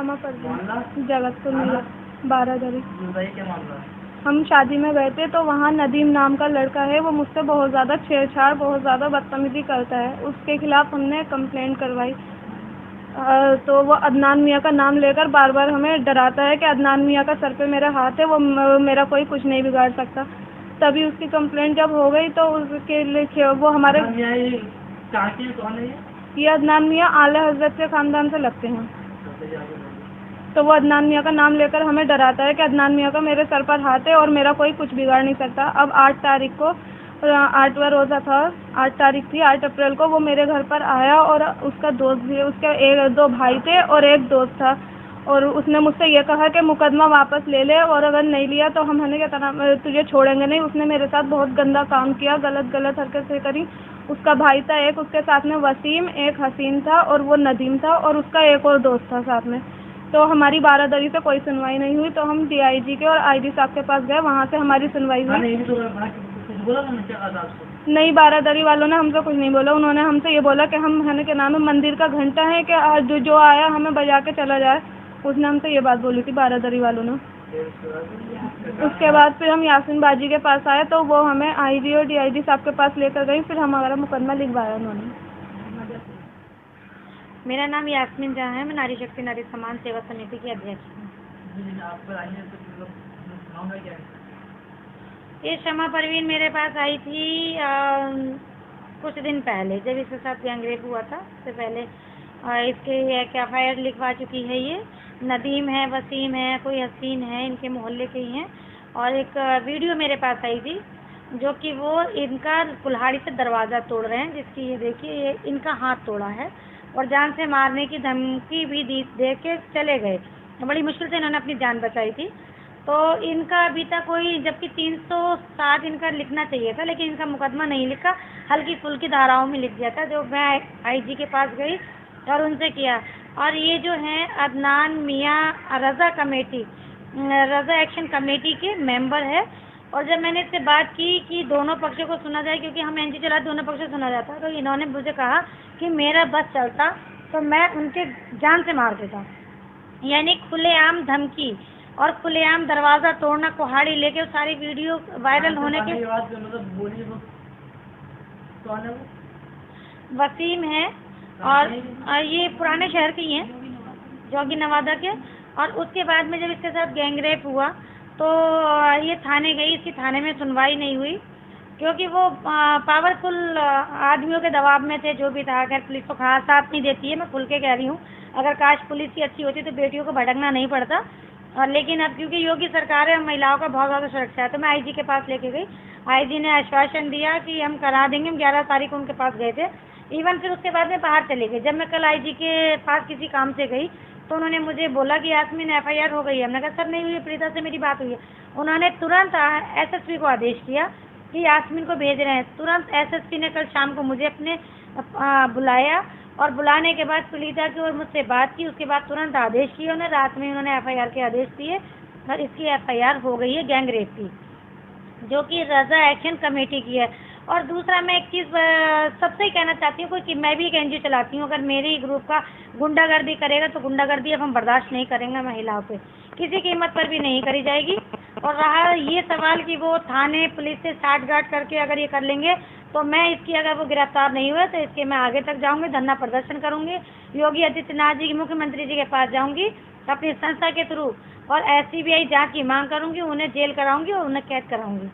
शमा परवीन, जगतपुर में 12 दरी। क्या मामला है? हम शादी में गए थे तो वहाँ नदीम नाम का लड़का है, वो मुझसे बहुत ज़्यादा छेड़छाड़, बहुत ज़्यादा बदतमीजी करता है। उसके खिलाफ़ हमने कंप्लेंट करवाई। तो वो अदनान मियाँ का नाम लेकर बार बार हमें डराता है कि अदनान मियाँ का सर पे मेरा हाथ है, वो मेरा कोई कुछ नहीं बिगाड़ सकता। तभी उसकी कंप्लेंट जब हो गई तो उसके लिए वो हमारे ये अदनान मियाँ आला हजरत के ख़ानदान से लगते हैं। तो वो अदनान मियाँ का नाम लेकर हमें डराता है कि अदनान मियाँ का मेरे सर पर हाथ है और मेरा कोई कुछ बिगाड़ नहीं सकता। अब 8 तारीख को 8वां रोज़ा था, 8 तारीख थी, 8 अप्रैल को वो मेरे घर पर आया और उसका दोस्त भी, उसके 2 भाई थे और एक दोस्त था, और उसने मुझसे ये कहा कि मुकदमा वापस ले ले और अगर नहीं लिया तो हम हमें क्या तुझे छोड़ेंगे नहीं। उसने मेरे साथ बहुत गंदा काम किया, गलत हरकतें करी। उसका भाई था एक, उसके साथ में वसीम, एक हसीन था और वो नदीम था और उसका एक और दोस्त था साथ में। तो हमारी 12 दरी से कोई सुनवाई नहीं हुई, तो हम DIG के और ID साहब के पास गए, वहाँ से हमारी सुनवाई हुई। नहीं, 12 दरी वालों ने हमसे कुछ नहीं बोला। उन्होंने हमसे ये बोला कि हम हमें के नाम है मंदिर का घंटा है कि जो आया हमें बजा के चला जाए। उसने हमसे ये बात बोली थी 12 दरी वालों ने। उसके बाद फिर हम यासीन बाजी के पास आए तो वो हमें IG और DIG साहब के पास लेकर गई, फिर हमारा मुकदमा लिखवाया उन्होंने। मेरा नाम यास्मीन जहाँ है, मैं नारी शक्ति नारी सम्मान सेवा समिति की अध्यक्ष हूँ। ये शमा परवीन मेरे पास आई थी कुछ दिन पहले, जब इसके साथ गैंगरेप हुआ था। उससे पहले इसके एक FIR लिखवा चुकी है। ये नदीम है, वसीम है, कोई हसीन है, इनके मोहल्ले के ही हैं। और एक वीडियो मेरे पास आई थी जो कि वो इनका कुल्हाड़ी से दरवाज़ा तोड़ रहे हैं, जिसकी ये देखिए ये इनका हाथ तोड़ा है और जान से मारने की धमकी भी दे के चले गए। बड़ी मुश्किल से इन्होंने अपनी जान बचाई थी। तो इनका अभी तक कोई, जबकि 307 इनका लिखना चाहिए था, लेकिन इनका मुकदमा नहीं लिखा, हल्की फुल्की धाराओं में लिख दिया था, जो मैं IG के पास गई और उनसे किया। और ये जो हैं अदनान मियाँ रज़ा एक्शन कमेटी के मेंबर है। और जब मैंने इससे बात की कि दोनों पक्षों को सुना जाए, क्योंकि हम NG चला दोनों पक्षों को सुना जाता, तो इन्होंने मुझे कहा कि मेरा बस चलता तो मैं उनके जान से मार देता। यानी खुलेआम धमकी और खुलेआम दरवाज़ा तोड़ना, कुल्हाड़ी लेके, सारी वीडियो वायरल होने के। वसीम है और ये पुराने शहर के ही हैं, जोगी नवादा के। और उसके बाद में जब इसके साथ गैंगरेप हुआ तो ये थाने गई, इसकी थाने में सुनवाई नहीं हुई, क्योंकि वो पावरफुल आदमियों के दबाव में थे। जो भी था, अगर पुलिस को खास साथ नहीं देती है, मैं खुल के कह रही हूँ। अगर काश पुलिस की अच्छी होती तो बेटियों को भटकना नहीं पड़ता। और लेकिन अब क्योंकि योगी सरकार है, महिलाओं का बहुत ज़्यादा सुरक्षा है, तो मैं IG के पास लेके गई। IG ने आश्वासन दिया कि हम करा देंगे। हम 11 तारीख को उनके पास गए थे। इवन फिर उसके बाद में बाहर चली गई। जब मैं कल IG के पास किसी काम से गई तो उन्होंने मुझे बोला कि यास्मीन FIR हो गई है। हमने कहा सर नहीं हुई है, प्रीता से मेरी बात हुई है। उन्होंने तुरंत SSP को आदेश किया कि यास्मीन को भेज रहे हैं। तुरंत SSP ने कल शाम को मुझे अपने बुलाया और बुलाने के बाद प्रीता की और मुझसे बात की। उसके बाद तुरंत आदेश किए उन्होंने। रात में उन्होंने FIR के आदेश दिए और इसकी FIR हो गई है गैंगरेप की, जो कि रज़ा एक्शन कमेटी की है। और दूसरा मैं एक चीज़ सबसे ही कहना चाहती हूँ कि मैं भी एक NGO चलाती हूँ। अगर मेरे ही ग्रुप का गुंडागर्दी करेगा तो गुंडागर्दी अब हम बर्दाश्त नहीं करेंगे। महिलाओं पे किसी कीमत पर भी नहीं करी जाएगी। और रहा ये सवाल कि वो थाने पुलिस से साठगांठ करके अगर ये कर लेंगे, तो मैं इसकी, अगर वो गिरफ्तार नहीं हुए तो इसके मैं आगे तक जाऊँगी, धरना प्रदर्शन करूँगी, योगी आदित्यनाथ जी, मुख्यमंत्री जी के पास जाऊँगी अपनी संस्था के थ्रू, और SCBI जाँच की मांग करूँगी, उन्हें जेल कराऊँगी और उन्हें कैद कराऊँगी।